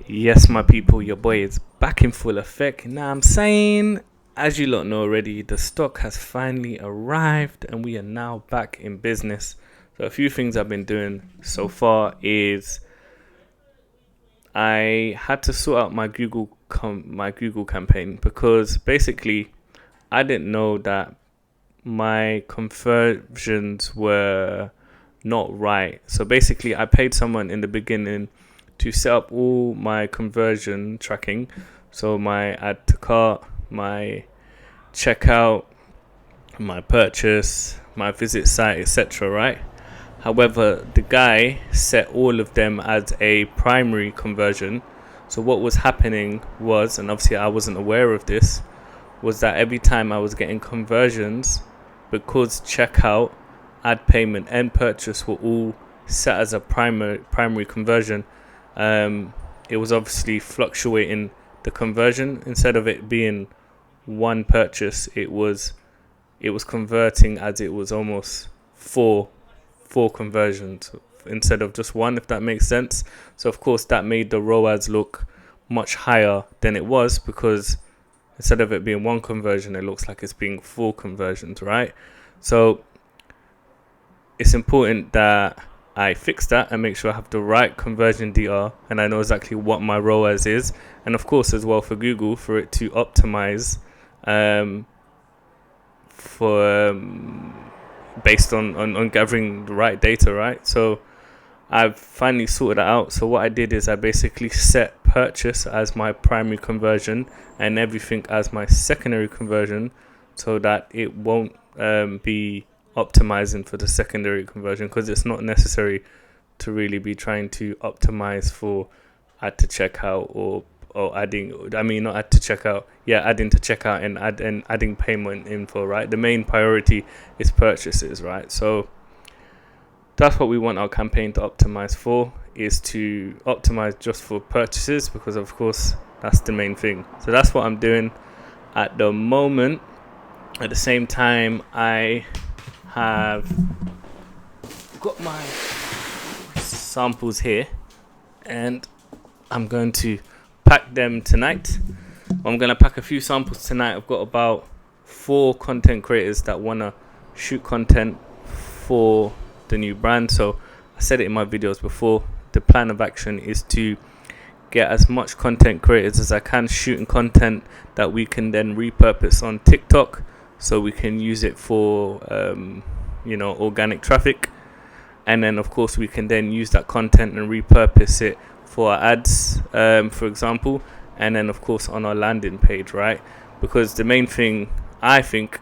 Yes, my people, your boy is back in full effect. Now, I'm saying, as you lot know already, the stock has finally arrived and we are now back in business. So, a few things I've been doing so far is I had to sort out my Google campaign because basically I didn't know that my conversions were not right. So basically, I paid someone in the beginning to set up all my conversion tracking. So my add to cart, my checkout, my purchase, my visit site, etc. Right? However, the guy set all of them as a primary conversion. So what was happening was, and obviously I wasn't aware of this, was that every time I was getting conversions, because checkout, add payment, and purchase were all set as a primary conversion, it was obviously fluctuating the conversion. Instead of it being one purchase, it was converting as it was almost four conversions instead of just one, if that makes sense. So of course that made the ROAS look much higher than it was, because instead of it being one conversion, it looks like it's being four conversions, right? So it's important that I fix that and make sure I have the right conversion DR and I know exactly what my ROAS is. And of course, as well for Google, for it to optimize for based on gathering the right data, right? So I've finally sorted that out. So what I did is I basically set purchase as my primary conversion and everything as my secondary conversion, so that it won't be optimizing for the secondary conversion, because it's not necessary to really be trying to optimize for add to checkout or adding, I mean, not add to checkout, adding to checkout and adding payment info, right? The main priority is purchases, right? So that's what we want our campaign to optimize for, is to optimize just for purchases, because of course that's the main thing. So that's what I'm doing at the moment. At the same time, I have got my samples here and I'm going to pack them tonight. I'm going to pack a few samples tonight. I've got about 4 content creators that want to shoot content for the new brand. So I said it in my videos before, the plan of action is to get as much content creators as I can shooting content that we can then repurpose on TikTok, so we can use it for organic traffic, and then of course we can then use that content and repurpose it for our ads, for example, and then of course on our landing page, right? Because the main thing I think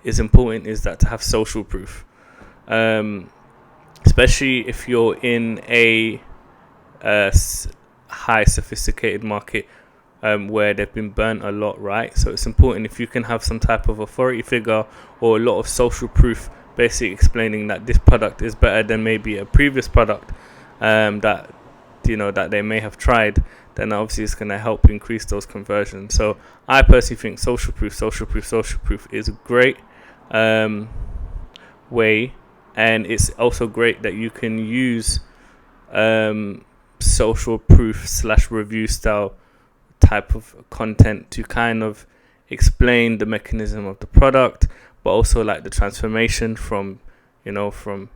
is important is that to have social proof, especially if you're in a high sophisticated market where they've been burnt a lot, right? So it's important if you can have some type of authority figure or a lot of social proof, basically explaining that this product is better than maybe a previous product that they may have tried, then obviously it's going to help increase those conversions. So I personally think social proof is a great way, and it's also great that you can use social proof / review style type of content to kind of explain the mechanism of the product, but also like the transformation from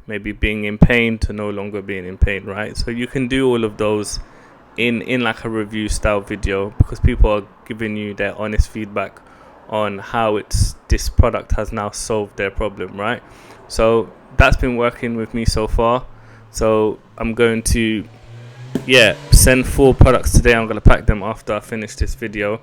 maybe being in pain to no longer being in pain, right? So you can do all of those in like a review style video, because people are giving you their honest feedback on how this product has now solved their problem, right? So that's been working with me so far. So I'm going to send 4 products today. I'm going to pack them after I finish this video.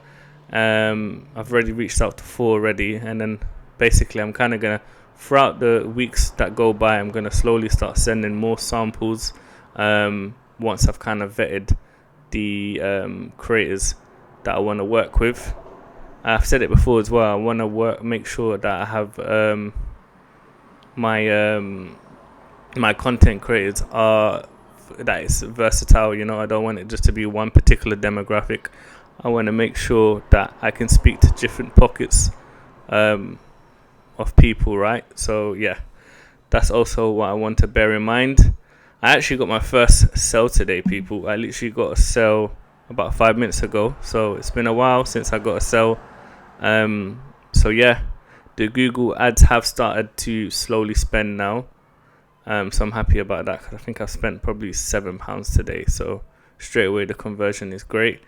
I've already reached out to 4 already, and then basically I'm kind of going to, throughout the weeks that go by, I'm going to slowly start sending more samples once I've kind of vetted the creators that I want to work with. I've said it before as well, I want to make sure that I have my content creators that is versatile. I don't want it just to be one particular demographic. I want to make sure that I can speak to different pockets of people, right? So that's also what I want to bear in mind. I actually got my first sell today, people. I literally got a sell about 5 minutes ago. So it's been a while since I got a sell. So yeah, the Google ads have started to slowly spend now. So I'm happy about that, 'cause I think I've spent probably £7 today. So straight away the conversion is great.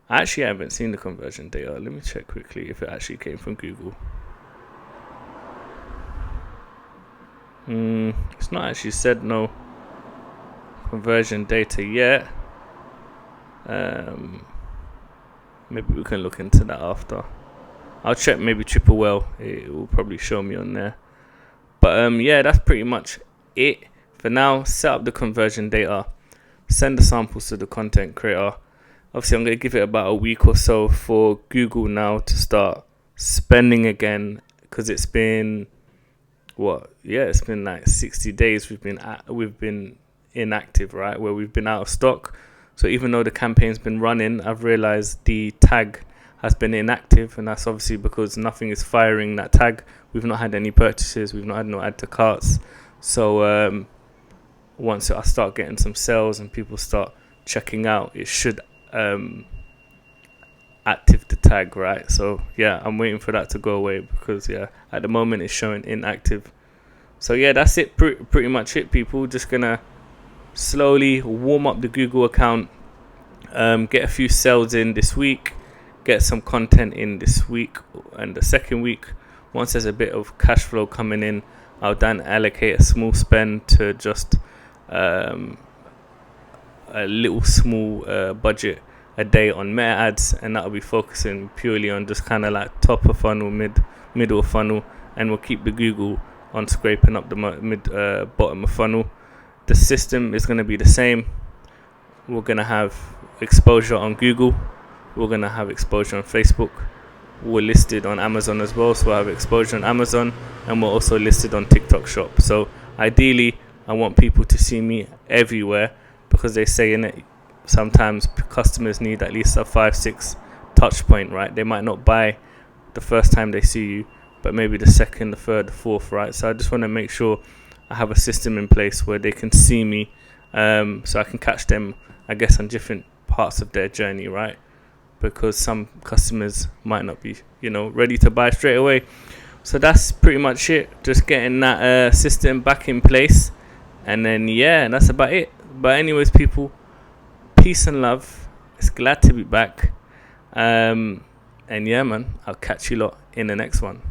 I actually haven't seen the conversion data. Let me check quickly if it actually came from Google. It's not actually said no conversion data yet. Maybe we can look into that after. I'll check maybe Triple Well. It will probably show me on there. But yeah, that's pretty much it for now. Set up the conversion data, send the samples to the content creator. Obviously, I'm going to give it about a week or so for Google now to start spending again, because it's been it's been like 60 days we've been inactive, right? Where we've been out of stock. So even though the campaign's been running, I've realized the tag has been inactive, and that's obviously because nothing is firing that tag. We've not had any purchases, we've not had no add to carts. So once I start getting some sales and people start checking out, it should active the tag, right? So yeah, I'm waiting for that to go away, because yeah, at the moment it's showing inactive. So yeah, that's it. Pretty much it, people. Just gonna slowly warm up the Google account, get a few sales in this week, get some content in this week and the second week. Once there's a bit of cash flow coming in, I'll then allocate a small spend to just a little small budget a day on Meta ads, and that'll be focusing purely on just kind of like top of funnel, middle of funnel, and we'll keep the Google on scraping up the bottom of funnel. The system is going to be the same. We're going to have exposure on Google, we're going to have exposure on Facebook, we're listed on Amazon as well, so we'll have exposure on Amazon, and we're also listed on TikTok Shop. So ideally I want people to see me everywhere, because they say in it sometimes customers need at least a 5-6 touch point, right? They might not buy the first time they see you, but maybe the second, the third, the fourth, right? So I just want to make sure I have a system in place where they can see me, so I can catch them, I guess, on different parts of their journey, right? Because some customers might not be, ready to buy straight away. So that's pretty much it. Just getting that system back in place, and then yeah, that's about it. But anyways, people, peace and love. It's glad to be back. And yeah, man, I'll catch you lot in the next one.